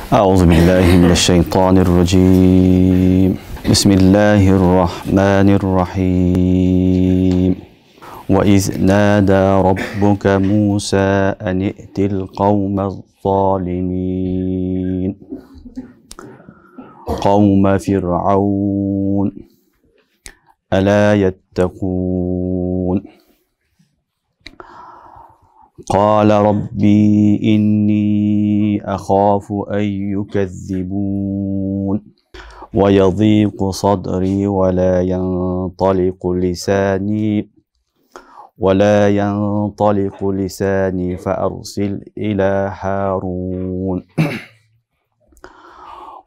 أعوذ بالله من الشيطان الرجيم بسم الله الرحمن الرحيم وإذ نادى ربك موسى أن ائت القوم الظالمين قوم فرعون ألا يتقون قال ربي إني أخاف أن يكذبون ويضيق صدري ولا ينطلق لساني فأرسل إلى هارون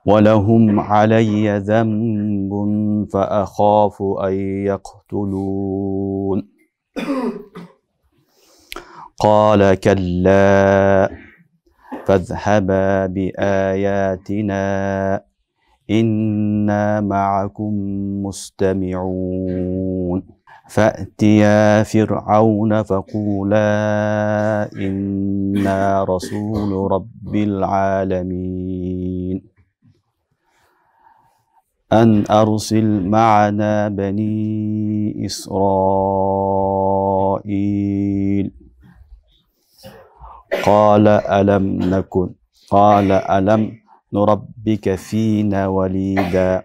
ولهم علي ذنب فأخاف أن يقتلون قال كلا فاذهبا بآياتنا إنا معكم مستمعون فأتيا فرعون فقولا إنا رسول رب العالمين أن أرسل معنا بني إسرائيل قال ألم نربك فينا وليدا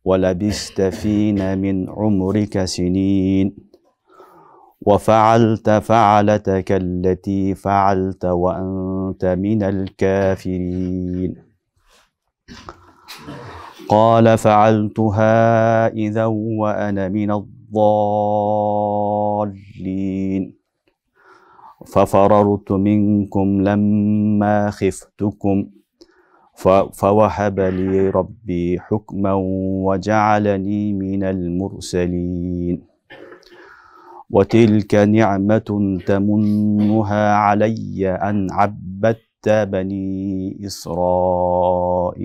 ولبست فينا من عمرك سنين وفعلت فعلتك التي فعلت وأنت من الكافرين قال فعلتها إذا وأنا من الضالين ففررت منكم لما خفتكم فوهب لي ربي حكما وجعلني من المرسلين وتلك نعمة تمنها علي أن عبدت بني إسرائيل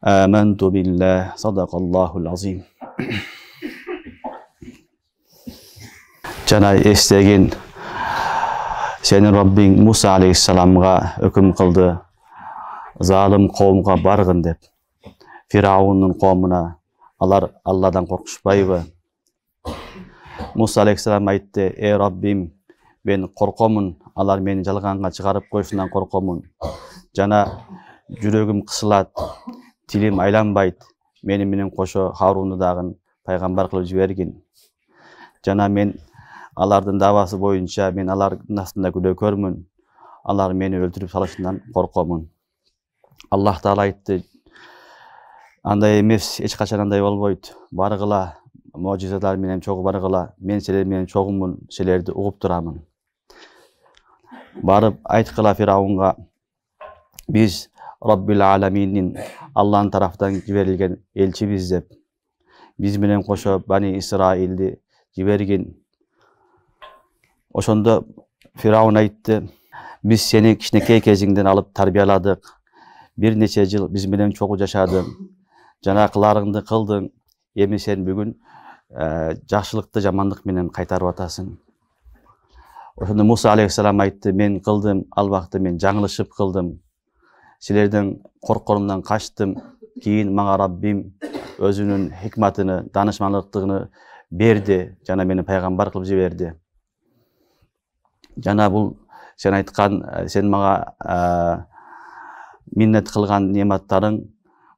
آمنت بالله صدق الله العظيم. Жана эстеген сенин Раббиң Муса алейхиссаламга өкүм кылды, залым коомго баргын деп. Фираундун коомуна алар Алладан коркушпайбы? Муса алейхиссалам айтты: "Эй Раббим, мен коркомун, алар мени жалганга чыгарып коюшунан коркомун. Жана жүрөгүм кысылат, тилим айланбайт. Мени менен кошо Харунду дагы пайгамбар кылып жибергин. Жана мен алардын давасы боюнча мен алардын астында күнөөкөрмүн. Алар мени өлтүрүп салышынан коркомун." Аллах Таала айтты: "Андай эмес, эч качан андай болбойт. Баргыла, можизалар менен чогуу баргыла. Мен силер менен чогумун, силерди угуп турамын." Барып айткыла Фираунга: "Биз Раббил Аламинин, Алланын тарафтан жиберилген элчибиз деп. Биз менен кошо Бани Исраилди жибергин." Ошондо Фираун айтты: "Биз сени кичинекей кезиңден алып тарбияладык. Бир нече жыл биз менен чогуу жашадың. Жанакыларыңды кылдың. Эми сен бүгүн жакшылыкты жамандык менен кайтарып атасың." Ошондо Муса алейхиссалам айтты: "Мен кылдым, албакты мен жаңылышып кылдым. Силердин коркорумдан качтым. Кийин мага Раббим өзүнүн хикматыны, данышмандыктыгын берди, жана мени пайгамбар кылып жиберди. Жана бул сен айткан, сен мага миннет кылган нематтарың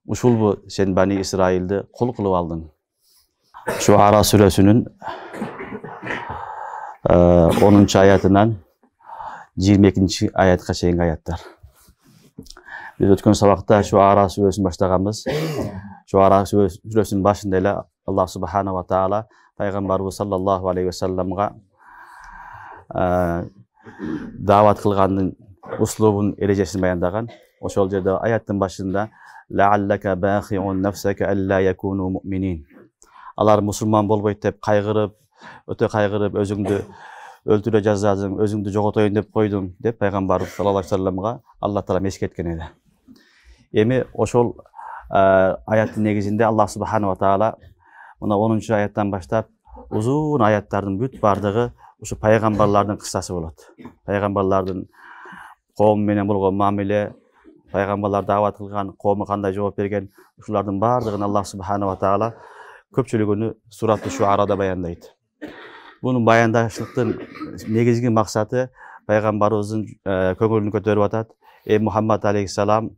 ушулбу? Сен Бани Исраилди кул кылып алдың." Шуара сүрөсүнүн 10 аятынан 22 аятка чейинки аяттар. Биз өткөн сабакта Шуара сүрөсүн баштаганбыз. Шуара сүрөсүнүн башында эле Аллах субхана ва таала пайгамбарыбыз саллаллаху алейхи ва салламга дават кылгандын услубун, эрежесин баяндаган. Ошол жерде аяттын башында лааллака бахиун нафсака алла якуну муъминин. Алар мусулман болбойт деп кайгырып, өтө кайгырып, өзүңдү өлтүрө жаздадың, өзүңдү жоготоюн деп койдуң деп пайгамбарыбыз саллаллаху алейхи ва салламга Аллах Таала эскерткен эди. Эми ошол аяттын негизинде Аллах субхана ва таала мына 10 аяттан баштап узун аяттардын бүт бардыгы ушу пайгамбарлардын кыссасы болот. Пайгамбарлардын коом менен болгон мамиле, пайгамбарлар даават кылган, коому кандай жооп берген, ушулардын баардыгын Аллах субханала таала көпчүлүгүнү Сурат Шуарада баяндайт. Bunun bayandaşlıktın negizgi maksatı Peygamberimizin köngülünü kötörüp atat. Muhammed aleyhisselam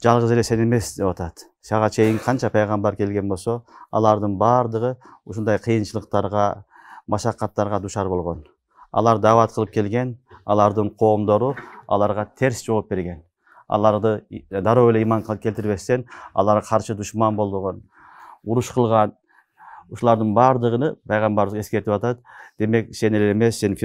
жалгыз эле сен эмес деп атат. Сага чейин канча пайгамбар келген болсо, алардын баардыгы ушундай кыйынчылыктарга, машаккаттарга душар болгон. Алар даават кылып келген, алардын коомдору аларга терс жооп берген. Аларды дароо эле иман келтирбестен аларга каршы душман болгон, уруш кылган. Ушулардын баардыгыны пайгамбарыбыз эскертип атат. Демек сен эле эмес, сен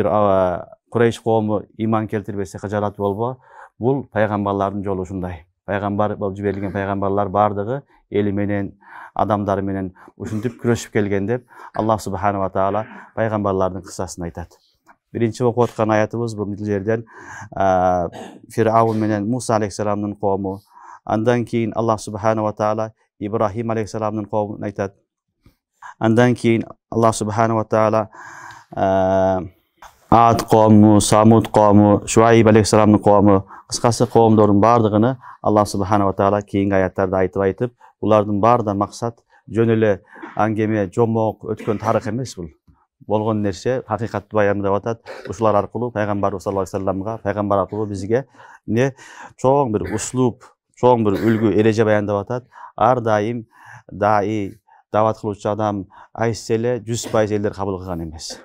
Курейш коому иман келтирбесе кыжалат болбо. Бул пайгамбарлардын жолу ушундай. Пайгамбар болуп жиберилген пайгамбарлар баардыгы эли менен, адамдары менен ушинтип күрөшүп келген деп Аллах субханала ва таала пайгамбарлардын кыссасын айтат. Биринчи окуп аткан аятыбыз бул жерден Фир'аун менен Муса алейхиссаламдын коому. Андан кийин Аллах субханала ва таала Ибрахим алейхиссаламдын коомун айтат. Андан кийин Аллах субханала ва таала Ад коому, Самуд коому, Шуайб алейхиссаламдын коому, кыскасы коомдордун баардыгыны Аллах субханала ва таала кийинки аяттарда айтып, булардын баарынан максат жөн эле аңгеме, жомок өткөн тарых эмес бул. Болгон нерсе хакыйкатты баяндап атат. Ушулар аркылуу пайгамбарыбыз саллаллаху алейхи вассаламга, пайгамбар аркылуу бизге чоң бир услуп, чоң бир үлгү, эреже баяндап атат. Ар дайым даават кылуучу адам айсса эле 100% элдер кабыл кылган эмес.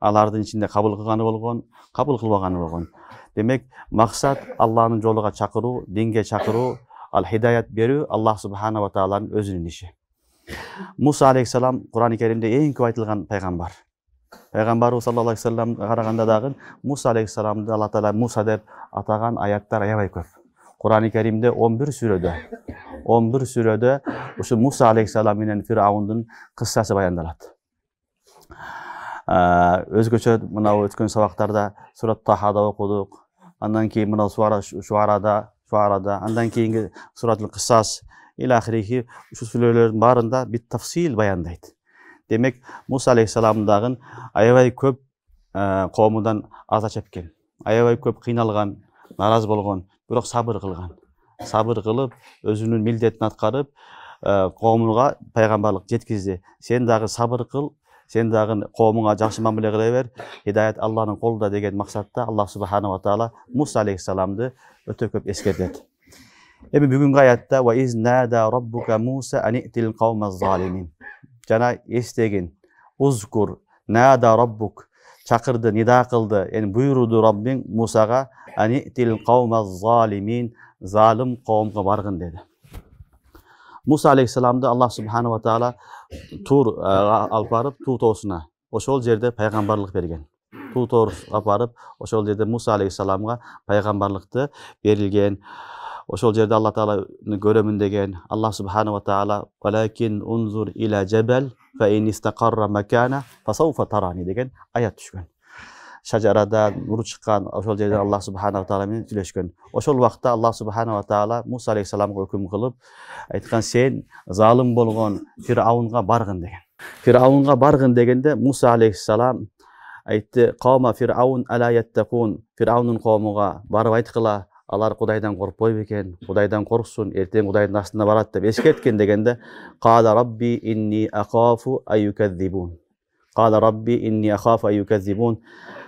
Алардын ичинде кабыл кылганы болгон, кабыл кылбаганы болгон. Демек, максат Аллахтын жолуга чакыруу, динге чакыруу, ал хидаят берүү Аллах субханала ва тааланын өзүнүн иши. Муса алейхиссалам Кур'ан-ы Керимде эң көп айтылган пайгамбар. Пайгамбарыбыз саллаллаху алейхи вассаламга караганда дагы Муса алейхиссаламды Алла таала Муса деп атаган аяттар аябай көп. Кур'ан-ы Керимде 11 сүрөдө ушу Муса алейхиссалам менен Фир'аундун кыссасы баяндалат. Өзгөчө мына өткөн сабактарда Сурат Тахада окудук. Андан кийин мына Шуарада, андан кийинки Суратул Кыссас илахирихи ушу сүрөлөрдүн баарында бит тафсил баяндайт. Демек, Муса алейхиссалам дагы аябай көп коомундан аза чеккен. Аябай көп кыйналган, наразы болгон, бирок сабыр кылган. Сабыр кылып, өзүнүн милдетин аткарып, коомуга пайгамбарлык жеткизди. Сен дагы сабыр кыл, сен дагы коомуңа жакшы мамиле кыла бер, хидаят Аллахтын колунда деген максатта Аллах субханала ва таала Муса алейхиссаламды өтө көп эскертет. Эми бүгүнкү аятта ва из нада раббука Муса анитил каумаз залимин. Жана эстегин, узкур, нада раббук, чакырды, нида кылды, буйруду Раббиң Мусага анитил каумаз залимин, залым коомго баргын деди. Муса алейхиссаламды Аллах субханала ва таала Тур алып барып, Тур тоосуна, ошол жерде пайгамбарлык берген. Тур тоосуна барып, ошол жерде Муса алейхиссаламга пайгамбарлыкты берилген. Ошол жерде Алла таала көрөмүн деген. Аллах субханала ва таала валакин унзур иля жабал фа ин истақарра макана фасауфа тарани деген аят түшкөн. Шажарада нур чыккан, ошол жерде Аллах субханала ва таала менен сүйлөшкөн. Ошол убакта Аллах субханала ва таала Муса алейхиссаламга өкүм кылып айткан, сен залым болгон Фир'аунга баргын деген. Фир'аунга баргын дегенде Муса алейхиссалам айтты: "Каума Фир'аун ала яттакун", Фир'аунун коомуга барып айткыла, алар Кудайдан коркпойбу экен, Кудайдан корксун, эртең Кудайдын астына барат деп эскерткен дегенде, "Кала рабби инни ахафу аюкадзибун". Кала рабби инни ахафу аюкадзибун.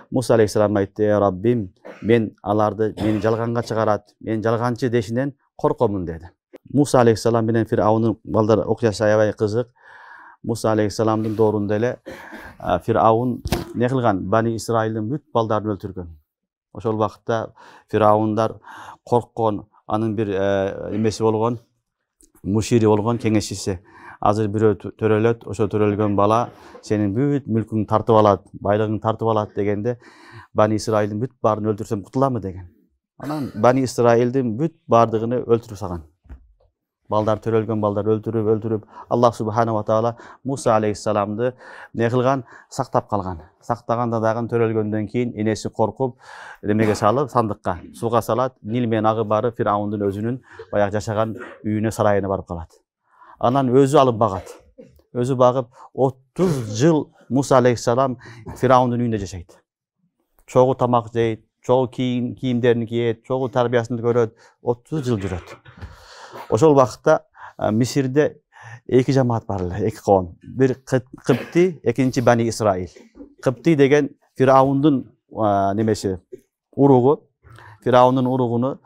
Муса алейхиссалам айтты: "Раббим, мен аларды мени жалганга чыгарат, мен жалганчы дешинен коркомун" деди. Муса алейхиссалам менен Фир'аунун балдар окуясы аябай кызык. Муса алейхиссаламдын доорунда эле Фир'аун не кылган? Бани Исраилдин бүт балдарын өлтүргөн. Ошол убакытта Фир'аундар корккон, анын бир эмеси болгон, мушири болгон, кеңешчиси. Азыр бирөө төрөлөт, ошо төрөлгөн бала сенин бүт мүлкүңдү тартып алат, байлыгыңды тартып алат дегенде, Бани Исраилдин бүт баарын өлтүрсөм кутуламы деген. Анан Бани Исраилдин бүт баардыгын өлтүрүп салган. Балдар төрөлгөн балдар өлтүрүп, Аллах субханала ва таала Муса алейхиссаламды не кылган? Сактап калган. Сактаганда дагы төрөлгөндөн кийин энеси коркуп, немеге салып, сандыкка, сууга салат, Нил менен агып барып Фир'аундун өзүнүн баягы жашаган үйүнө, сарайына барып калат. Анан өзү алып багат. Өзү багып 30 жыл Муса алейхиссалам Фир'аундун үйүндө жашайт. Чогуу тамак жейт, чогуу кийимдерин кийет, чогуу тарбиясын көрөт, 30 жыл жүрөт. Ошол убакытта Мисирде эки жамаат бар эле, эки коом. Бир Кыпти, экинчи Бани Исраил. Кыпти деген Фираундун немеси, уругу. Фираундун уругуну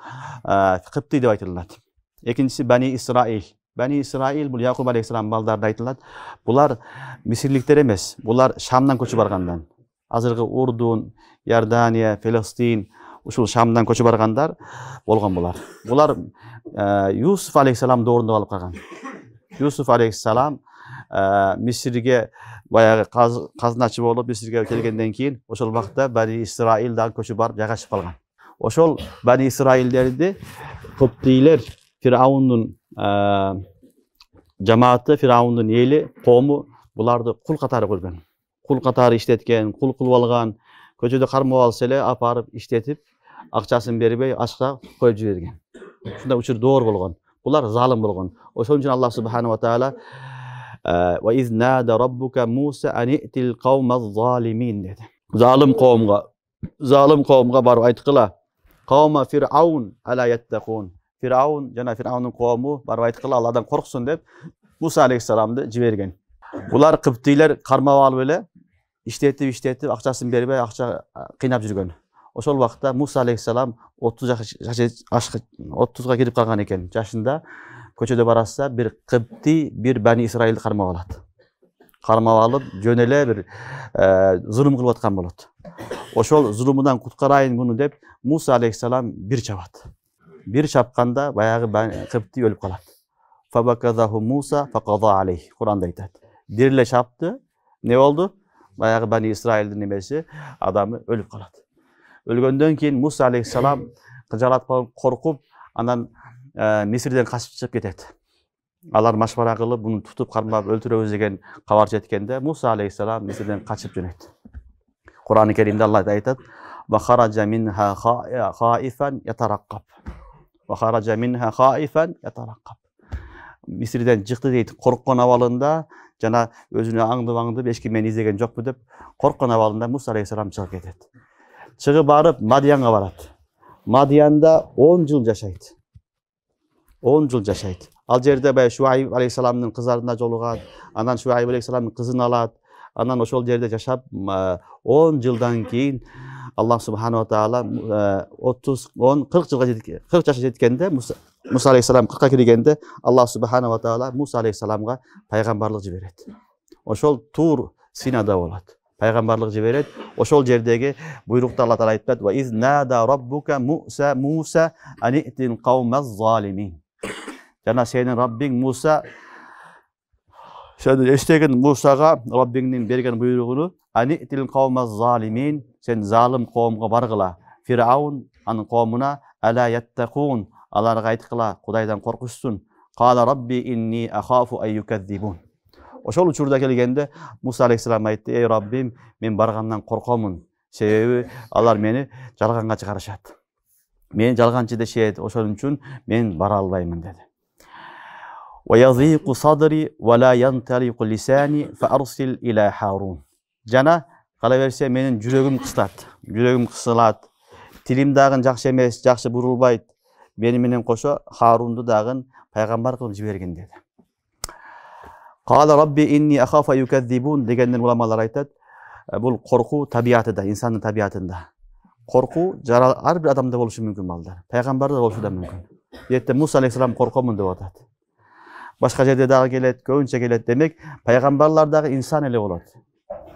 Кыпти деп айтылат. Экинчиси Бани Исраил. Бани Исраил бул Якуб алейхисалам балдарында айтылат. Булар мисирликтер эмес, булар Шамдан көчүп баргандан. Азыркы Урдун, Иордания, Филистин, ушул Шамдан көчүп баргандар болгон булар. Булар Юсуф алейхисалам доорунда калып калган. Юсуф алейхисалам Мисирге баягы казыначы болуп Мисирге келгенден кийин ошол убакта Бани Исраил дагы көчүп барып жайгашып калган. Ошол Бани Исраилдерди Кыптилер, Фираундун жамааты, Фираундун эли, коому буларды кул катары көргөн. Кул катары иштеткен, кул кылып алган, көчөдө кармап алса эле апарып иштетип, акчасын бербей, ашка коюп жиберген. Ушундай учур доор болгон. Булар залым болгон. Ошон үчүн Аллах субханаху ва таала ва из нада раббука Муса ан итил каумаз залимин деди. Залым коомго барып айткыла. Каума Фираун ала яттакун. Фираун жана Фираунун коому барып айткыла Алладан корксун деп Муса алейхиссаламды жиберген. Булар Кыптилер кармап алып эле иштетип акчасын бербей, акча кыйнап жүргөн. Ошол убакта Муса алейхиссалам 30га кирип калган экен. Жашында көчөдө баратса бир Кыпти, бир Бани Исраилди кармап алат. Кармап алып, жөн эле бир зулум кылып аткан болот. Ошол зулумунан куткарайын муну деп Муса алейхиссалам бир чабат. Бир чапканда баягы Кыпти өлүп калат. Фабаказаху Муса фақада алейх. Куранда айтат. Бир эле чапты, не болду? Баягы Бани Исраилдин немеси, адамы өлүп калат. Өлгөндөн кийин Муса алейхиссалам кыжалат коркуп, анан Мисирден качып чыгып кетет. Алар машвара кылып, буну тутуп кармап өлтүрөбүз деген кабар жеткенде Муса алейхиссалам Мисирден качып жөнөйт. Кур'ан-ы Керимде Аллах айтат: "Ва хаража минха хаифан ятараккаб." Ва хаража минха хаифан ятараккаб. Мисирден чыкты дейт, корккон абалында, жана өзүнө аңдып эч ким мени издеген жокпу деп корккон абалында Муса алейхиссалам чыгып кетет. Чыгып барып Мадиянга барат. Мадиянда 10 жыл жашайт. 10 жыл жашайт. Ал жерде бай Шуайб алейхиссаламдын кыздарына жолугат, анан Шуайб алейхиссаламдын кызын алат. Анан ошол жерде жашап 10 жылдан кийин Аллах субханаху ва таала 40 жашка жеткенде Муса алейхиссалам 40ка киргенде Аллах субханаху ва таала Муса алейхиссаламга пайгамбарлык жиберет. Ошол Тур Синада болот. Пайгамбарлык жиберет. Ошол жердеги буйрукта Алла таала айтат: "Ва из нада раббука Муса ан итил каумаз залимин." Жана сенин Раббиң Муса сен эстеген Мусага Раббиңдин берген буйругуну ан итил каумаз залимин, сен залым коомго баргыла. Фираун анын коомуна ала яттакун, аларга айткыла, Кудайдан коркушсун. Кала Рабби инни ахафу ан юкадзибун. Ошол учурда келгенде Муса алейхиссалам айтты: "Эй Раббим, мен баргандан коркомун. Себеби алар мени жалганга чыгарышат. Мен жалганчы дешет, ошон үчүн мен бара албаймын" деди. Ва язиqu sadri ва ла yanталиqu lisani fa arsil ila Harun. Жана кала берсе менин жүрөгүм кысылат. Тилим дагы жакшы эмес, жакшы бурулбайт. Мени менен кошо Харунду дагы пайгамбар кылып жибергин деди. Кала Рабби инни ахафу ан юкадзибун дегенден уламалар айтат, бул коркуу табиятында, инсандын табиятында. Коркуу ар бир адамда болушу мүмкүн балдар. Пайгамбарда болушу да мүмкүн. Эрте Муса алейхиссалам коркомун деп атат. Башка жерде дагы келет, көбүнчө келет. Демек, пайгамбарлар дагы инсан эле болот.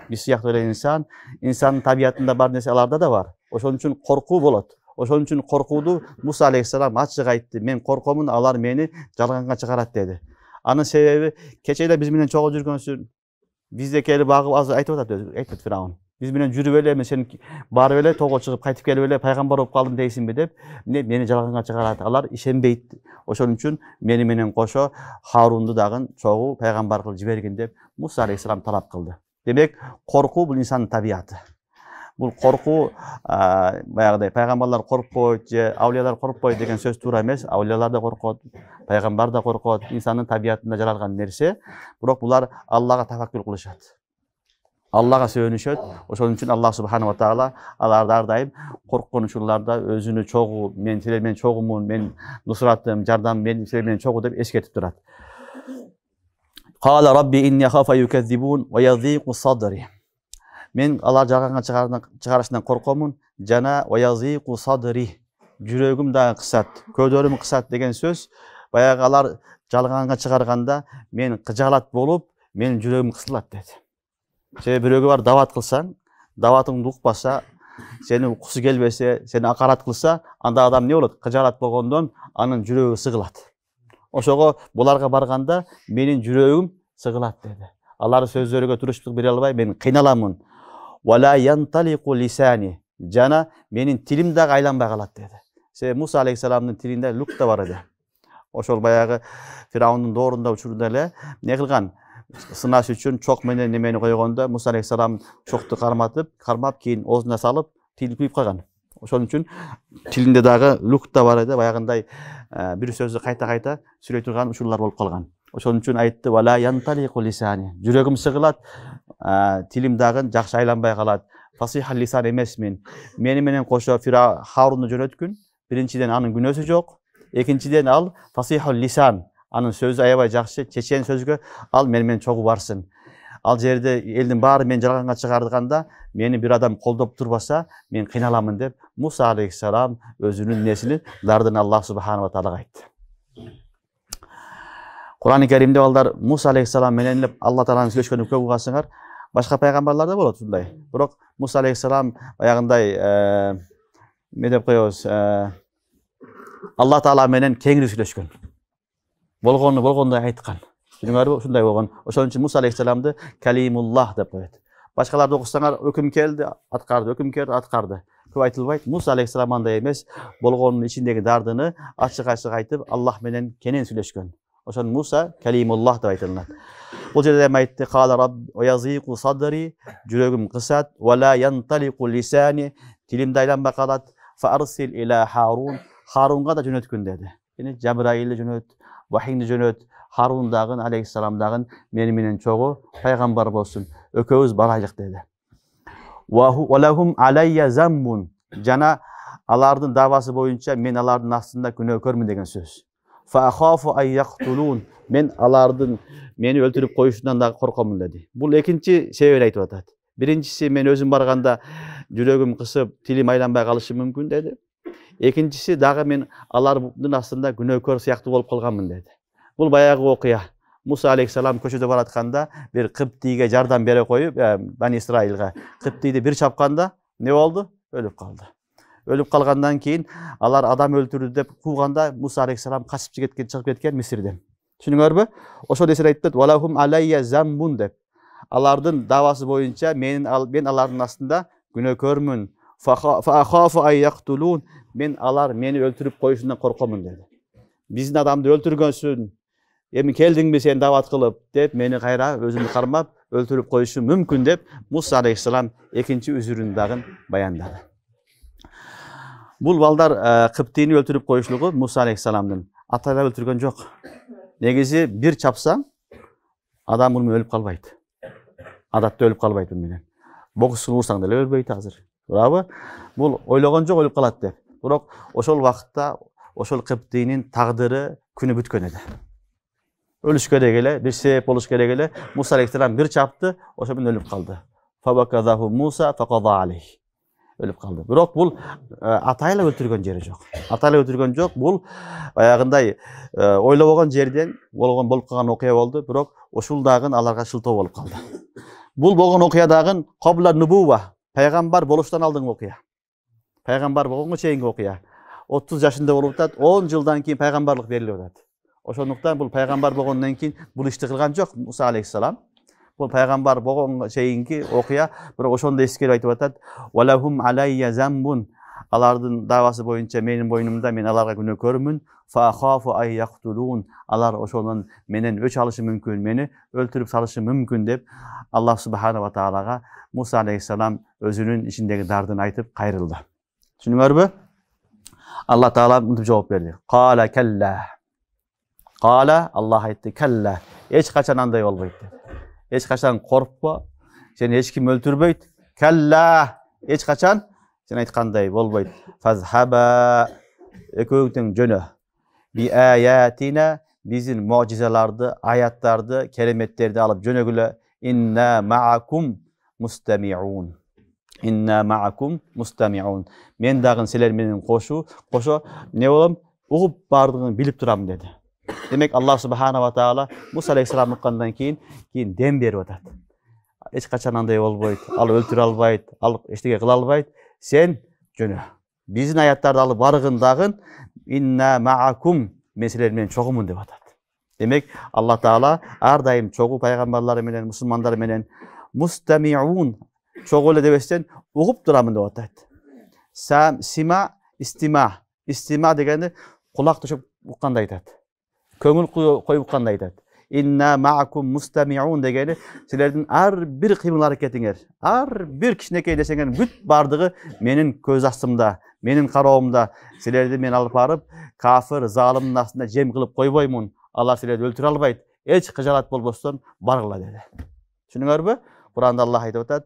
Биз сыяктуу эле инсан, инсандын табиятында бар нерсе аларда да бар. Ошон үчүн коркуу болот. Ошон үчүн коркууду Муса алейхиссалам ачык айтты. Мен коркомун, алар мени жалганга чыгарат деди. Анын себеби кече эле биз менен чогуу жүргөнсүн. Бизде келип агып азыр айтып атат, айтат Фираун. Биз менен жүрүп эле, мен сен барып эле тоого чыгып кайтып келип эле пайгамбар болуп калдым дейсиңби деп, мени жалганга чыгарат. Алар ишенбейт. Ошон үчүн мени менен кошо Харунду дагы чогуу пайгамбар кылып жибергин деп Муса алейхиссалам талап кылды. Демек, коркуу бул инсандын табияты. Бул коркуу баягыдай пайгамбарлар коркпойт же аулиялар коркпойт деген сөз туура эмес. Аулиялар да коркот, пайгамбар да коркот, инсандын табиятында жаралган нерсе. Бирок булар Аллага тафаккур кылышат. Allah'a söönüşöt. Ошон үчүн Allah subhanahu wa taala аларды ар дайым корккон учурларда өзүнү чогуу, мен силер менен чогумун, мен нусратым, жардам мен силер менен чогуу деп эскертип турат. Qala rabbi inni akhafu yukazzibun wa yadhiqu sadri. Мен алар жалганга чыгарышынан коркомун, жана wa yadhiqu sadri. Жүрөгүм дагы кысат, көдөрүм кысат деген сөз. Баягы алар жалганга чыгарганда мен кыжаалат болуп, менин жүрөгүм кысылат деди. Себеби бирөөгө бар дават кылсаң, даватыңды укпаса, сени уккусу келбесе, сени акарат кылса, анда адам не болот? Кыжаалат болгондон анын жүрөгү сыгылат. Ошого буларга барганда менин жүрөгүм сыгылат деди. Алар сөздөрүгө туруштук бере албай, мен кыйналамын. Вала янталиqu лисани. Жана менин тилим дагы айланбай калат деди. Себеби Муса алейхиссаламдын тилинде люк да бар эди. Ошол баягы Фираундун доорунда учурда эле не кылган? Сынаш үчүн чок менен немени койгондо Муса алейхиссалам чокту кармап кийин оозуна салып, тили күйүп калган. Ошон үчүн тилинде дагы люк да бар эди, баягындай бир сөздү кайта сүйлөй турган учурлар болуп калган. Ошон үчүн айтты: "Вала янталиqu лисани." Жүрөгүм сыгылат, тилим дагы жакшы айланбай калат. Фасихал лисан эмесмин. Мени менен кошо Харунду жөнөткүн. Биринчиден анын күнөөсү жок. Экинчиден ал фасихал лисан. Анын сөзү аябай жакшы, чечен сөзгө ал менен чогуу барсын. Ал жерде элдин баары мен жалганга чыгардыганда, мени бир адам колдоп турбаса, мен кыйналамын деп Муса алейхиссалам өзүнүн несini дардын Allah subhanahu wa taala айтты. Кур'ан-ы Каримде балдар Муса алейхиссалам менен эле Алла тааланын сүйлөшкөнүн көп угасыңар. Башка пайгамбарлар да болот ушундай. Бирок Муса алейхиссалам баягындай эмне деп коебуз? Алла таала менен кеңири сүйлөшкөн. Болгондой айткан. Түшүнүңөрбү? Ушундай болгон. Ошон үчүн Муса алейхиссаламды Калимуллах деп коет. Башкаларды окусаңар, өкүм келди, аткарды, өкүм келди, аткарды. Көп айтылбайт. Муса алейхиссалам андай эмес, болгонун ичиндеги дардыны ачык-ачык айтып, Аллах менен кенен сүйлөшкөн. Ошон Муса Калимуллах деп айтылат. Бул жерде эми айтты: "Кала рабби ва язиqu sadri", жүрөгүм кысат, "ва ла янталиqu lisani", тилим айланбай калат, "Fa arsil ila Harun", Харунга да жөнөткүн деди. Яни Жабраилди жөнөт, Вахийди жөнөт, Харун дагы алейхиссалам дагы мени менен чогуу пайгамбар болсун. Өкөөбүз барайлык деди. Ва лахум алайя замбун. Жана алардын давасы боюнча мен алардын астында күнөөкөрмүн деген сөз. Fa akhafu ay yaqtulun. Мен алардын мени өлтүрүп коюшунан дагы коркомун деди. Бул экинчи себебин айтып атат. Биринчиси мен өзүм барганда жүрөгүм кысып, тилим айланбай калышы мүмкүн деди. Экинчиси дагы мен алардын астында күнөөкөр сыяктуу болуп калганмын деди. Бул баягы окуя. Муса алейхиссалам көчөдө баратканда бир кыптийге жардам бере коюп, Бани Исраилга кыптийди бир чапканда не болду? Өлүп калды. Өлүп калгандан кийин алар адам өлтүрдү деп кууганда Муса алейхиссалам качып чыгып кеткен Мисирден. Түшүнүңөрбү? Ошол эсер айтты: "Валахум алайя замбун" деп. Алардын давасы боюнча мен алардын астында күнөөкөрмүн. Fa akhafu ay yaqtulun. Мен алар мени өлтүрүп коюшунан коркомун деди. Биздин адамды өлтүргөнсүн. Эми келдиңби сен дават кылып деп мени кайра өзүнү кармап өлтүрүп коюшу мүмкүн деп Муса алейхиссалам экинчи үзүрүн дагы баяндады. Бул балдар кыптийни өлтүрүп коюшлугу Муса алейхиссаламдын атайла өлтүргөн жок. Негизи бир чапсаң адам муну өлүп калбайт. Адатта өлүп калбайт менен. Боксун урсаң деле өлбөйт азыр. Туурабы? Бул ойлогон жок өлүп калат деп. Бирок ошол вакытта ошол кыптийнин тагдыры күнү бүткөн эди. Өлүш керек эле, бир себеп болуш керек эле. Муса алейхиссалам бир чапты, ошо менен өлүп калды. Фабакадаху Муса факада алейх. Өлүп калды. Бирок бул атайла өлтүргөн жери жок. Атайла өлтүргөн жок. Бул баягындай ойлобогон жерден болуп калган окуя болду, бирок ушул дагы аларга шылтоо болуп калды. Бул болгон окуя дагы кабла нубува, пайгамбар болуштан алдыңкы окуя. Пайгамбар болгонго чейинки окуя. 30 жашында болуп атат, 10 жылдан кийин пайгамбарлык берилип атат. Ошондуктан бул пайгамбар болгондон кийин бул ишти кылган жок Муса алейхиссалам. Бул пайгамбар болгонго чейинки окуя, бирок ошондо эскерип айтып атат: "Валахум алайя замбун". Алардын давасы боюнча менин боюнумда, мен аларга күнөөкөрмүн. Fa akhafu ay yaqtulun. Алар ошонун менен өч алышы мүмкүн, мени өлтүрүп салышы мүмкүн деп Аллах субханаху ва таалага Муса алейхиссалам өзүнүн ичиндеги дардын айтып кайрылды. Түшүнүңөрбү? Алла таала мынтип жооп берди: "Кала калла". Кала Аллах айтты: "Калла". Эч качан андай болбойт деп. Эч качан коркпо, Seni eч kim өлтүрбөйт. Калла, эч качан сен айткандай болбойт. Фазхаба, экөөң тең жөнө. Би аятина, биздин муъжизаларды, аяттарды, кереметтерди алып жөнөгүлө. Инна маакум мустамиун. Инна маакум мустамиун. Мен дагы силер менен кошо не болом? Угуп бардыгын билип турам деди. Демек Аллах субхана ва таала Муса алейхиссалам уккандан кийин дем берип атат. Эч качан андай болбойт, ал өлтүрө албайт, ал эчтеке кыла албайт. Сен жөнө. Биздин аяттарды алып баргын дагы инна маакум, мен силер менен чогумун деп атат. Демек Аллах таала ар дайым чогуу пайгамбарлары менен, мусулмандар менен мустамиун, чогуу эле дебестен угуп турамын деп атат. Сима, истима дегенди кулак түшүп уккандай айтат. Көңүл коюп уккандай айтат. Инна маакум мустамиун дегени силердин ар бир кыймыл аракетиңер, ар бир кичинекей нерсеңер бүт бардыгы менин көз астымда, менин кароомда. Силерди мен алып барып кафир, залымдын астында жем кылып койбоймун. Алар силерди өлтүрө албайт. Эч кыжалат болбостон баргыла деди. Түшүнүңөрбү? Куранда Аллах айтып атат: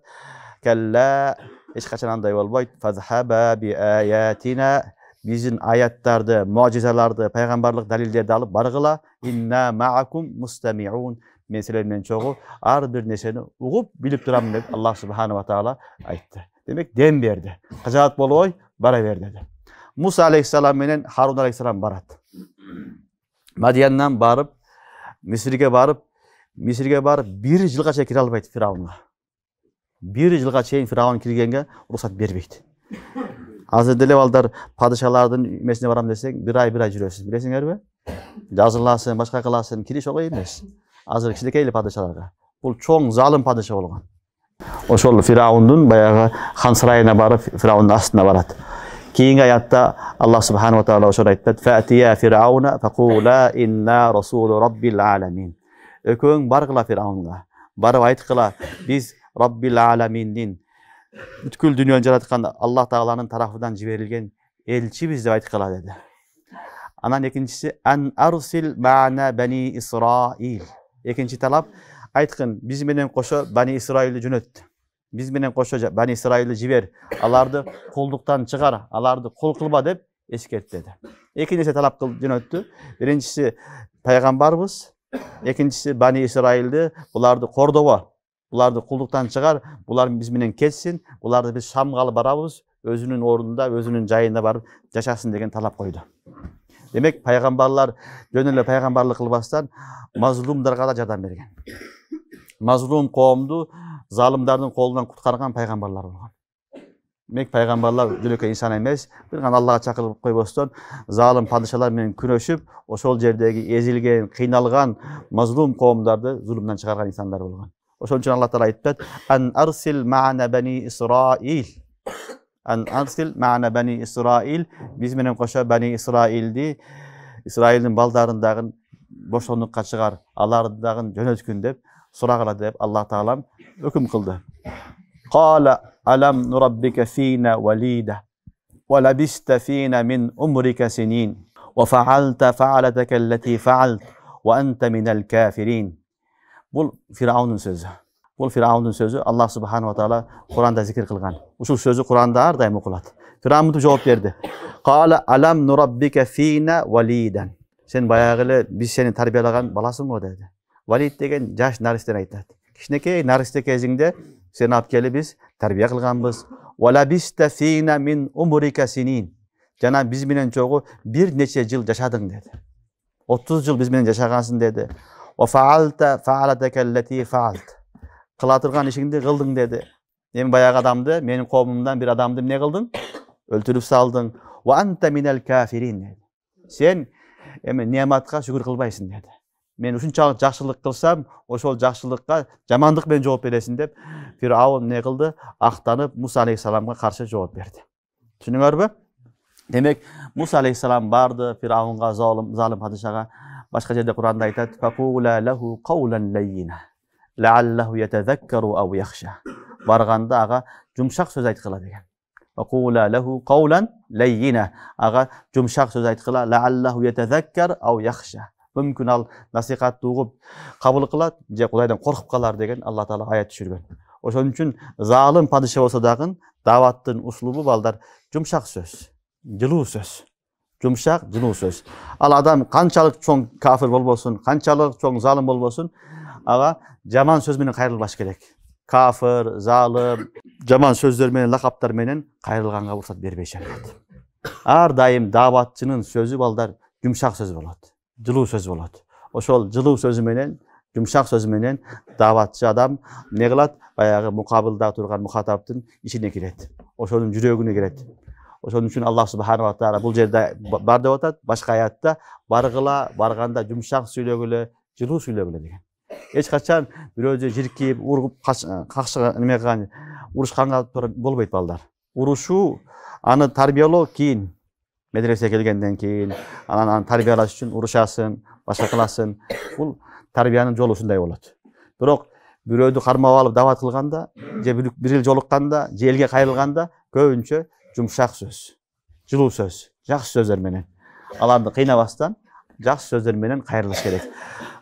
"Калла, эч качан андай болбойт. Фазхаба би аятина, биздин аяттарды, муъжизаларды, пайгамбарлык далилдерди алып баргыла. Инна маакум мустамиун, мен силер менен чогуу ар бир нерсени угуп билип турам" деп Аллах субхана ва таала айтты. Демек дем берди. Кыжаат болбой бара бер деди. Муса алейхиссалам менен Харун алейхиссалам барат. Мадияндан барып, Мисирге барып, бир жылга чейин кире албайт Фираунга. Бир жылга чейин Фираун киргенге уруксат бербейт. Азыр деле балдар падышалардын эмесине барам десең, бир ай жүрөсүң, билесиңерби? Жазыласың, башка кыласың, кириш оңой эмес. Азыр кичинекей эле падышаларга. Бул чоң залым падыша болгон. Ошол Фираундун баягы хан сарайына барып, Фираундун астына барат. Кийинки аятта Аллах субхана ва таала ошол айтат: "Фатия фирауна факула инна расулу раббил аламин." Экөөң баргыла Фираунга. Барып айткыла: "Биз Раббил аламиндин, бүткүл дүйнөнү жараткан Аллах тааланын тарафынан жиберилген элчибиз" деп айткыла деди. Анан экинчиси ан арсил ма'на бани Исраил. Экинчи талап айткын, биз менен кошо Бани Исраилди жөнөт. Биз менен кошо Бани Исраилди жибер. Аларды кулдуктан чыгар, аларды кул кылба деп эскерт деди. Эки нерсе талап кылып жөнөттү. Биринчиси пайгамбарбыз, экинчиси Бани Исраилди буларды кордобо. Буларды кулдуктан чыгар, булар биз менен кетсин, буларды биз Шамга алып барабыз, өзүнүн ордунда, өзүнүн жайында барып жашасын деген талап койду. Демек пайгамбарлар жөн эле пайгамбарлык кылбастан мазлумдарга да жардам берген. Мазлум коомду залымдардын колунан куткарган пайгамбарлар болгон. Демек пайгамбарлар жөнөкөй инсан эмес, бир гана Аллага чакырып койбостон залым падышалар менен күрөшүп, ошол жердеги эзилген, кыйналган мазлум коомдарды зулумдан чыгарган инсандар болгон. Ошон үчүн Аллах таала айтат: "Ан арсил ма'ана бани Исраил." Ан арсил ма'ана бани Исраил, биз менен кошо Бани Исраилди, Исраилдин балдарын дагы бошондукка чыгар, аларды дагы жөнөткүн деп сурагыла деп Аллах таалам өкүм кылды. Qala alam nurabbika fina walida wa labista fina min umrika sinin wa fa'alta fa'alataka allati fa'alt wa anta minal kafirin. Бул Фираунун сөзү. Бул Фираунун сөзү Аллах субхана ва таала Куранда зикир кылган. Ушул сөзү Куранда ар дайым окулат. Фираун жооп берди. Qala alam nurabbika fina walidan. Сен баягы эле биз сени тарбиялаган баласың деди. Валид деген жаш наристени айтат. Кичинекей наристе кезиңде сени алып келип биз тарбия кылганбыз. Walabista fina min umrika sinin. Жана биз менен чогуу бир нече жыл жашадың деди. 30 жыл биз менен жашагансың деди. Wa fa'alta fa'alataka allati fa'alt. Кыла турган ишиңди кылдың деди. Мен баягы адамды, менин коомумдан бир адамды эмне кылдың? Өлтүрүп салдың. Wa anta minal kafirin деди. Сен эми неаматка шүгүр кылбайсың деди. Мен ушунчалык жакшылык кылсам, ошол жакшылыкка жамандык менен жооп бересиң деп Фираун эмне кылды? Актанып Муса алейхиссаламга каршы жооп берди. Түшүнүңөрбү? Демек Муса алейхиссалам барды Фираунга, залым падышага. Башка жерде Куранда айтат: "Факула лаху каулан лайина, лааллаху ятазаккару ау яхша." Барганда ага жумшак сөз айткыла деген. Факула лаху каулан лайина, ага жумшак сөз айткыла, лааллаху ятазаккар ау яхша. Мүмкүн ал насихатты угуп кабыл кылат же Кудайдан коркуп калар деген Алла таала аят түшүргөн. Ошон үчүн залым падыша болсо дагы даваттын услубу балдар жумшак сөз, жылуу сөз. Жумшак, жылуу сөз. Ал адам канчалык чоң кафир болбосун, канчалык чоң залым болбосун, ага жаман сөз менен кайрылбаш керек. Кафир, залым, жаман сөздөр менен, лакаптар менен кайрылганга уруксат бербешет. Ар дайым даватчынын сөзү балдар жумшак сөз болот, жылуу сөз болот. Ошол жылуу сөзү менен, жумшак сөзү менен даватчы адам не кылат? Баягы мукабылда турган мухатаптын ичине кирет. Ошонун жүрөгүнө кирет. Ошон үчүн Аллах субханала ва таала бул жерде бар деп атат, башка аятта баргыла, барганда жумшак сүйлөгүлө, жылуу сүйлөгүлө деген. Эч качан бирөөдү жиркип, уруп, какшыга неме кылган, урушканга болбойт балдар. Урушуу, аны тарбиялоо кийин, медресеге келгенден кийин, аны тарбиялаш үчүн урушасың, башка кыласың. Бул тарбиянын жолу ушундай болот. Бирок бирөөдү кармап алып дават кылганда, же бир эл жолукканда, же элге кайрылганда көбүнчө жумшак сөз, жылуу сөз, жакшы сөздөр менен. Аларды кыйнабастан жакшы сөздөр менен кайрылыш керек.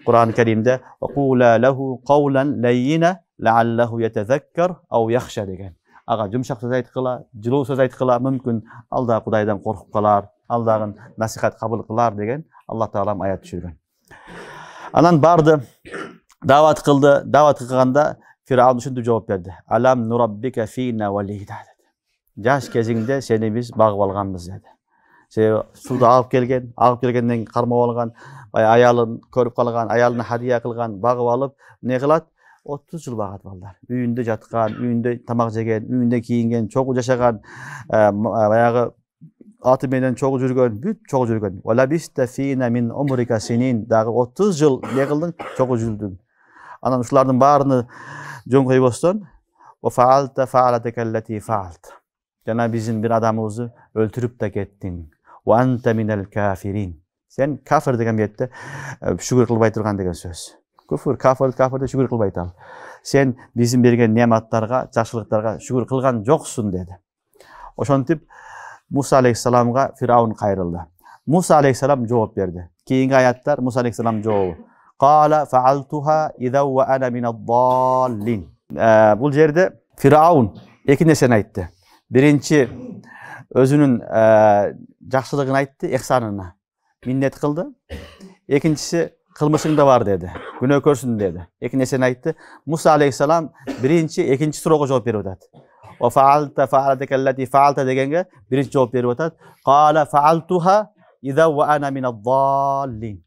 Кур'ан-ы Каримде "Вакула лаху кавлан лаййина лааллаху ятазаккар ау яхша" деген. Ага жумшак сөз айткыла, жылуу сөз айткыла, мүмкүн ал да Кудайдан коркуп калар, ал дагы насихат кабыл кылар деген Аллах Таалам аят түшүргөн. Анан барды, дават кылды, дават кылганда Фираун ушинтип жооп берди. Алам нураббика фина валида. Жаш кезиңде сени биз багып алганбыз деди. Себеби сууда агып келгенден кармап алган, аялын көрүп калган, аялына хадия кылган, багып алып, не кылат? 30 жыл багат балдар. Үйүндө жаткан, үйүндө тамак жеген, үйүндө кийинген, чогуу жашаган, баягы аты менен чогуу жүргөн, бүт чогуу жүргөн. Вала биста фина мин умрика синин, дагы 30 жыл не кылдың? Чогуу жүрдүң. Анан ушулардын баарыны жөн койбостон, "Ва фаалта фаалатака аллати фаалт." Жана биздин бир адамыбызды өлтүрүп да кеттиң. "Ва анта минал кафирин." Сен кафир деген бетте шүгүр кылбай турган деген сөз. Күфүр, кафирде шүгүр кылбайт ал. Сен биздин берген нематтарга, жакшылыктарга шүгүр кылган жоксуң деди. Ошентип Муса алейхиссаламга Фираун кайрылды. Муса алейхиссалам жооп берди. Кийинки аяттар Муса алейхиссалам жообу. Кала фаалтуха иза ва ана минад-даллин. Бул жерде Фираун эки нерсени айтты. Биринчи өзүнүн жакшылыгын айтты, ихсанына миннет кылды. Экинчиси кылмышың да бар деди. Күнөөкөрсүң деди. Эки нерсени айтты. Муса алейхиссалам биринчи, экинчи суроого жооп берип атат. Ва фаалта фаалатака аллати фаалта дегенге биринчи жооп берип атат. Кала фаалтуха иза ва ана минад-даллин.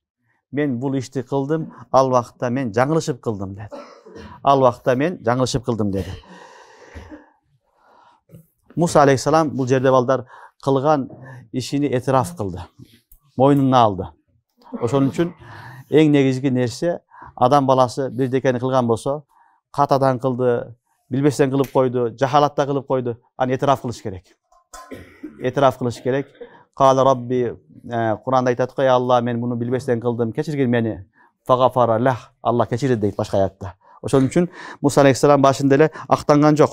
Мен бул ишти кылдым, ал вакытта мен жаңылышып кылдым деди. Ал вакытта мен жаңылышып кылдым деди. Муса алейхиссалам бул жерде балдар кылган ишини этираф кылды. Мойнуна алды. Ошон үчүн эң негизги нерсе адам баласы бирдекени кылган болсо, катадан кылды, билбестен кылып койду, жахалатта кылып койду, аны этираф кылыш керек. Этираф кылыш керек. Кала Рабби, Кур'анда айтат го, Алла, мен муну билбестен кылдым, кечиргин мени. Фагафара лах, Алла кечирди дейт башка аятта. Ошон үчүн Муса алейхиссалам башында эле актанган жок.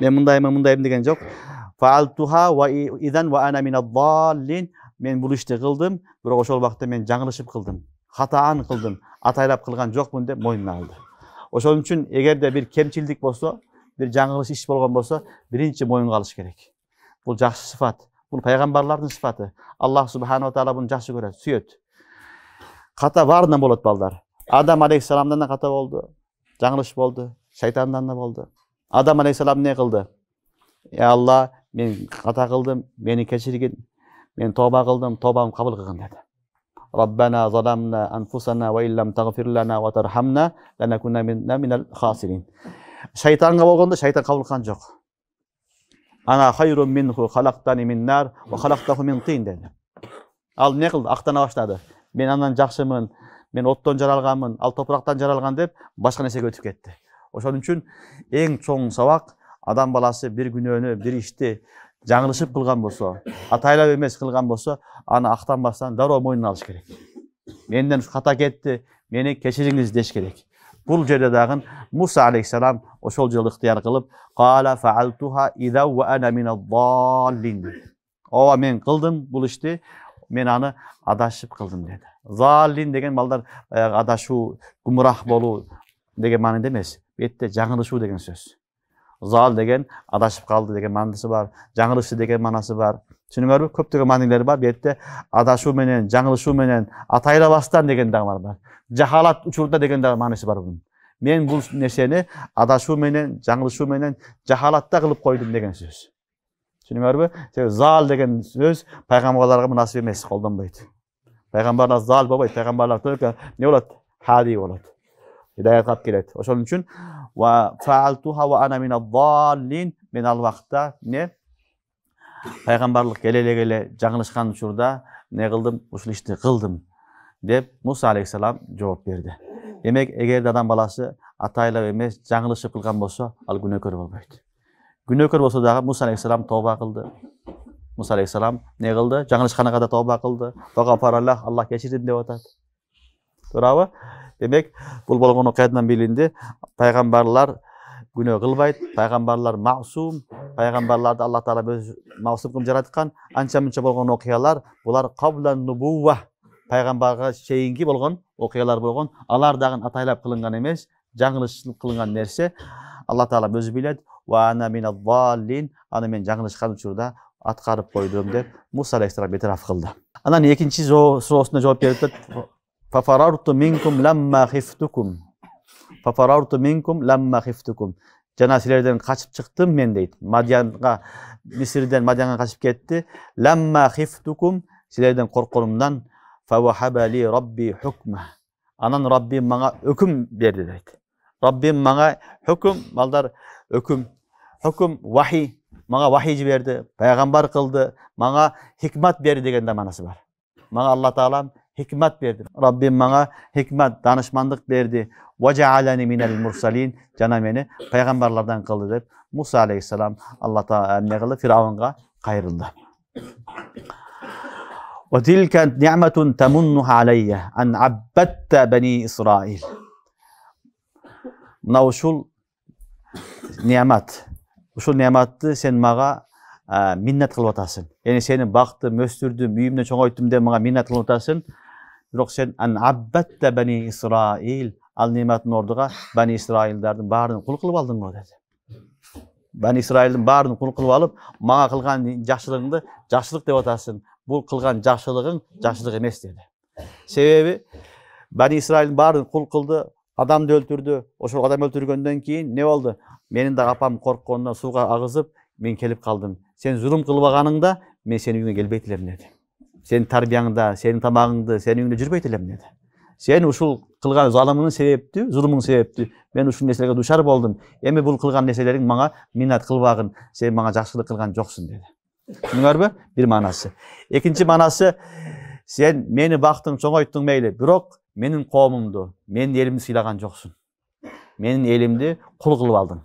Мен мындайым деген жок. Фаалтуха ва идан ва ана минад-даллин. Мен бул ишти кылдым, бирок ошол убакта мен жаңылышып кылдым. Хатаан кылдым, атайлап кылган жокмун деп мойнуна алды. Ошон үчүн эгерде бир кемчилдик болсо, бир жаңылыш иш болгон болсо, биринчи мойнуга алыш керек. Бул жакшы сыфат. Бул пайгамбарлардын сыфаты. Аллах субханала таала буну жакшы көрөт, сүйөт. Ката баарынан болот балдар. Адам алейхиссаламдан да ката болду, жаңылыш болду, шайтандан да болду. Адам алейхиссалам не кылды? Алла, мен ката кылдым, мени кечиргин. Мен тоба кылдым, тобам кабыл кылгын деди. Раббана заламна анфусана ва иллам тагфир лана ва тархамна ланакунна минал хасирин. Шайтанга болгондо шайтан кабыл кылган жок. Ана хайрун минху халактани мин нар ва халактаху мин тин деди. Ал не кылды? Актана баштады. Мен андан жакшымын, мен оттон жаралганмын, ал топурактан жаралган деп башка нерсеге өтүп кетти. Ошон үчүн эң чоң сабак адам баласы бир күнөөнү, бир ишти жаңылышып кылган болсо, атайлап эмес кылган болсо, аны актанбастан дароо мойнуна алыш керек. Менден ката кетти, мени кечириңиз деш керек. Бул жерде дагы Муса алейхиссалам ошол жолу ыктыяр кылып, кала фаалтуха иза ва ана минад-даллин. Ооба мен кылдым бул ишти, мен аны адашып кылдым деди. Заллин деген балдар адашуу, гумрах болуу, деген мааниде эмес. Бу жерде жаңылышуу деген сөз. Zal деген адашып калды деген маанасы бар. Жаңылышты деген маанасы бар. Түшүнүңөрбү? Көптөгөн маанилери бар. Бу жерде адашуу менен, жаңылышуу менен, атайлабастан деген да бар. Жахалат учурда деген да маанасы бар bunun. Мен бул нерсени адашуу менен, жаңылышуу менен, жахалатта кылып койдум деген сөз. Түшүнүңөрбү? Zal деген сөз пайгамбарларга мунасип эмес, колдонбойт. Пайгамбарлар zal болбойт. Пайгамбарлар только не болот? Hadi болот. Hidayat калып келет. Ошон үчүн ва фаалтуха ва ана минад-даллин, мен ал вакытта не пайгамбарлык келе жаңылышкан учурда не кылдым? Ушул ишти кылдым деп Муса алейхиссалам жооп берди. Демек, эгер адам баласы атайлап эмес, жаңылышып кылган болсо, ал күнөөкөр болбойт. Күнөөкөр болсо дагы Муса алейхиссалам тооба кылды. Муса алейхиссалам не кылды? Жаңылышканга да тооба кылды. Фагапараллах, Аллах кечирдим деп атат. Туурабы? Демек, бул болгон окуядан билинди, пайгамбарлар күнөө кылбайт, пайгамбарлар маусум, пайгамбарларды Аллах Таала өз маусум кылып жараткан, анча-мынча болгон окуялар, булар каблан нубува, пайгамбарга чейинки болгон окуялар болгон, алар дагы атайлап кылынган эмес, жаңылышып кылынган нерсе. Аллах Таала өзү билет, ва ана минад-даллин, аны мен жаңылышкан учурда аткарып койдум деп Муса алейхиссалам бетараф кылды. Анан экинчи суроосуна жооп берип Fafarartu minkum lamma khiftukum. Fafarartu minkum lamma khiftukum. Жана силерден качып чыктым мен дейт. Мадиянга, Мисирден Мадиянга качып кетти. Lamma khiftukum, силерден коркконумдан фавахаба ли рабби хукма. Анан Раббим мага өкүм берди дейт. Раббим мага хөкүм, балдар өкүм. Хөкүм вахи, мага вахи жиберди, пайгамбар кылды, мага хикмат берди деген да манасы бар. Мага Аллах Таала hikmat berdi. Rabbim manga hikmat, danışmanlık berdi. Vece'aleni minel mursalin. Jana meni peygamberlerden kıldı dep Musa aleyhisselam Allah Taala ne kıldı? Firavunga kayırıldı. Ve tilka ni'metun tamunnuha aleyye an abbadta bani İsrail. Mına uşul nimet. Uşul nimetти sen maga minnet kılıp atasın. Yani seni baktım, östürdüm, büyümden çoğalttım de maga minnet kılıp atasın. Бирок сен ан аббатта бани Исраил, ал нематтын ордуга бани Исраилдардын баарын кул кылып алдың го деди. Бани Исраилдин баарын кул кылып алып, мага кылган жакшылыгыңды жакшылык деп атасың. Бул кылган жакшылыгың жакшылык эмес деди. Себеби бани Исраилдин баарын кул кылды, адамды өлтүрдү. Ошол адам өлтүргөндөн кийин не болду? Менин да апам коркконунан сууга агызып, мен келип калдым. Сен зулум кылбаганыңда мен сенин үйүңө келбейт элем деди. Senin tarbiyanda, senin tamağında, senin önünde cürbeyt elem dedi. Sen uşul kılgan zalımının sebepti, zulümün sebepti. Ben uşul neselege duşar boldum. Emi bul kılgan neselerin bana minnat kılbağın, sen bana jakşılık kılgan joksun dedi. Düşünüyor bir manası. İkinci manası, sen meni baktın, çoğayttın meyli. Birok menin kovumumdu, menin elimdi sıylagan joksun. Menin elimdi kul kılıp aldın.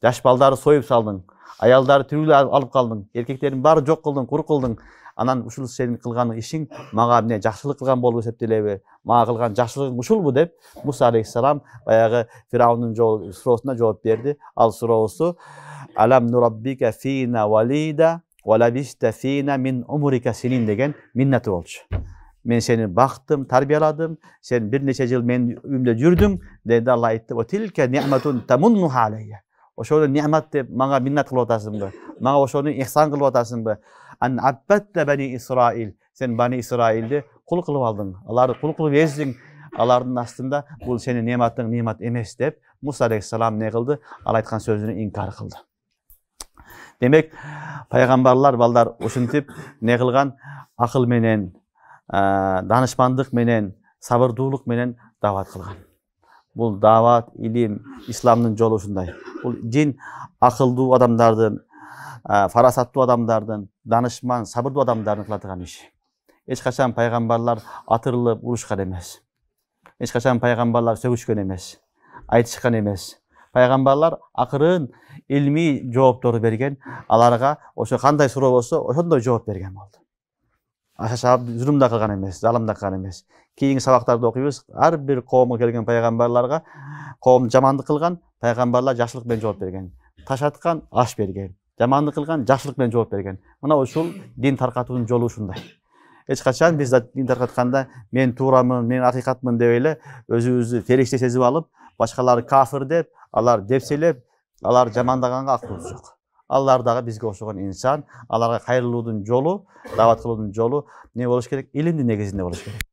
Yaş baldarı soyup saldın. Ayalları türlü alıp kaldın. Erkeklerin bari jok kıldın, kuru kıldın. Анан ушул сенин кылган ишиң мага эмне жакшылык кылган болуп эсептелеби? Мага кылган жакшылыгың ушулбу деп Муса алейхиссалам баягы Фираунун суроосуна жооп берди. Ал суроосу Алам нураббика фина валида ва лабиста фина мин умрика синин деген миннати болчу. Мен сени бактым, тарбияладым, сен бир нече жыл менин үйүмдө жүрдүң, деди Алла айтты. Ва тилка ни'матун тамуннуха алейя. Ошону ни'мат деп мага миннат кылып атасыңбы? Мага ошону ихсан кылып атасыңбы? An abbatta bani İsrail. Sen bani İsrail'de kul kılıp aldın. Aları kul kılıp ezdin. Alardın aslında bu senin nimettin nimet emes dep Musa aleyhisselam ne kıldı? Al aytkan sözünü inkar kıldı. Demek peygamberler ballar uşuntip ne kılgan? Akıl menen, danışmanlık menen, sabırдуулук menen davat kılgan. Bu davat, ilim, İslam'ın yolu uşunday. Bu cin akıllı adamlardan farasаттуу адамдардын, данышман, сабырдуу адамдардын кылатыган иши. Эч качан пайгамбарлар атырылып урушкан эмес. Эч качан пайгамбарлар сөгүшкөн эмес, айтышкан эмес. Пайгамбарлар акырын илмий жоопторду берген, аларга ошо кандай суроо болсо ошондой жооп берген болду. Ашашап зулум да кылган эмес, залым да кылган эмес. Кийинки сабактарды окуйбуз, ар бир коомго келген пайгамбарларга коом жамандык кылган, пайгамбарлар жакшылык менен жооп берген. Ташаткан аш берген. Жамандык кылган жакшылык менен жооп берген. Мына ушул дин таркатуунун жолу ушундай. Эч качан биз дин таркатканда мен туурамын, мен акыйкатмын деп эле өзүбүздү фериште сезип алып, башкалары кафир деп, алар депселеп, алар жамандаганга акыбыз жок. Алар дагы бизге окшогон инсан, аларга кайрылуудун жолу, даават кылуудун жолу не болуш керек? Илимдин негизинде болуш керек.